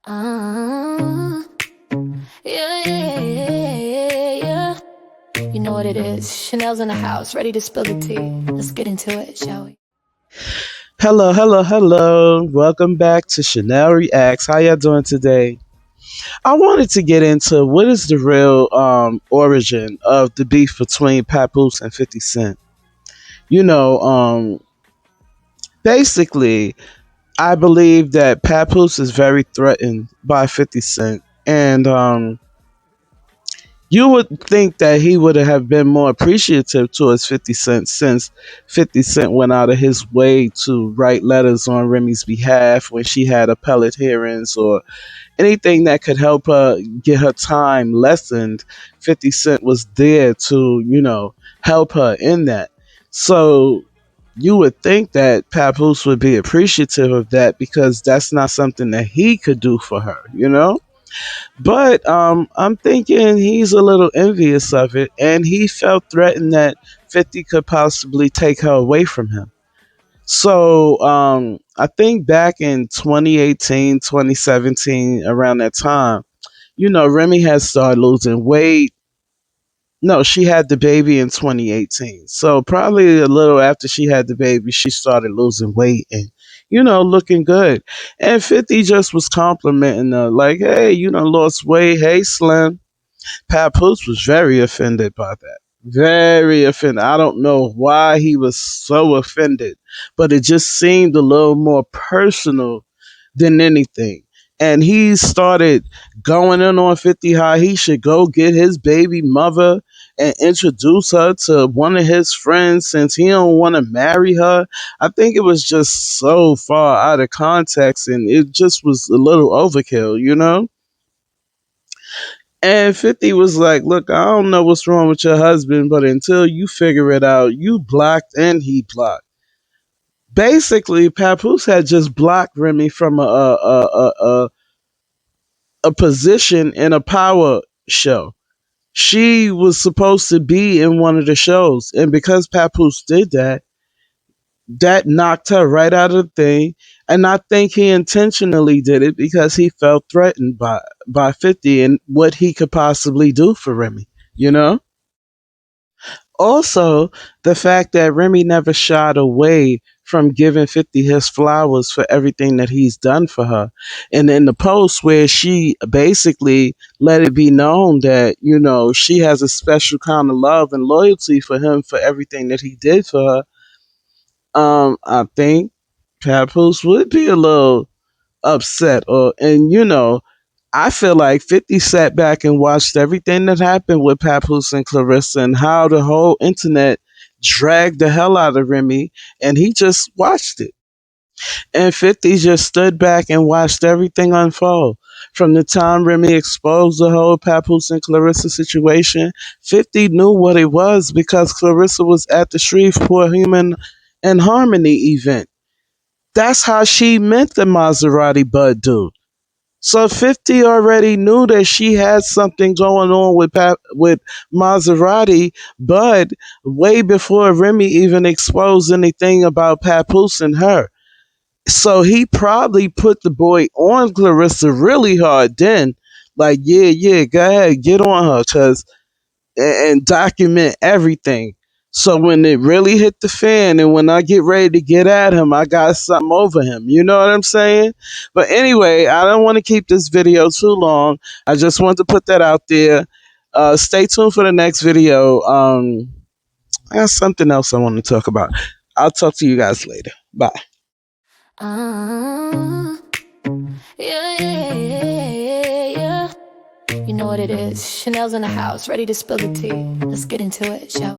Uh, yeah, yeah, yeah, yeah, yeah. You know what it is. Chanel's in the house, ready to spill the tea. Let's get into it, shall we? Hello, hello, hello. Welcome back to Chanel Reacts. How y'all doing today? I wanted to get into what is the real origin of the beef between Papoose and 50 Cent. You know, basically, I believe that Papoose is very threatened by 50 Cent. And you would think that he would have been more appreciative towards 50 Cent since 50 Cent went out of his way to write letters on Remy's behalf when she had appellate hearings or anything that could help her get her time lessened. 50 Cent was there to, help her in that. So you would think that Papoose would be appreciative of that because that's not something that he could do for her. But I'm thinking he's a little envious of it, and he felt threatened that 50 could possibly take her away from him. So I think back in 2018, 2017, around that time, Remy had started losing weight. No, she had the baby in 2018. So probably a little after she had the baby, she started losing weight and, looking good. And 50 just was complimenting her, like, hey, lost weight. Hey, Slim. Papoose was very offended by that. Very offended. I don't know why he was so offended, but it just seemed a little more personal than anything. And he started going in on 50 how he should go get his baby mother and introduce her to one of his friends since he don't want to marry her. I think it was just so far out of context and it just was a little overkill. And 50 was like, look, I don't know what's wrong with your husband, but until you figure it out, you blocked and he blocked. Basically, Papoose had just blocked Remy from a position in a power show. She was supposed to be in one of the shows. And because Papoose did that, that knocked her right out of the thing. And I think he intentionally did it because he felt threatened by 50 and what he could possibly do for Remy, you know? Also, the fact that Remy never shied away from giving 50 his flowers for everything that he's done for her. And in the post where she basically let it be known that, she has a special kind of love and loyalty for him for everything that he did for her, I think Papoose would be a little upset and I feel like 50 sat back and watched everything that happened with Papoose and Clarissa and how the whole internet dragged the hell out of Remy and he just watched it. And 50 just stood back and watched everything unfold. From the time Remy exposed the whole Papoose and Clarissa situation, 50 knew what it was because Clarissa was at the Shreveport Human and Harmony event. That's how she met the Maserati Bud dude. So 50 already knew that she had something going on with Maserati, but way before Remy even exposed anything about Papoose and her. So he probably put the boy on Clarissa really hard then. Like, yeah, go ahead, get on her, and document everything. So when it really hit the fan and when I get ready to get at him, I got something over him. You know what I'm saying? But anyway, I don't want to keep this video too long. I just want to put that out there. Stay tuned for the next video. I got something else I want to talk about. I'll talk to you guys later. Bye. Uh, yeah, yeah, yeah, yeah, yeah. You know what it is. Chanel's in the house, ready to spill the tea. Let's get into it, shall we?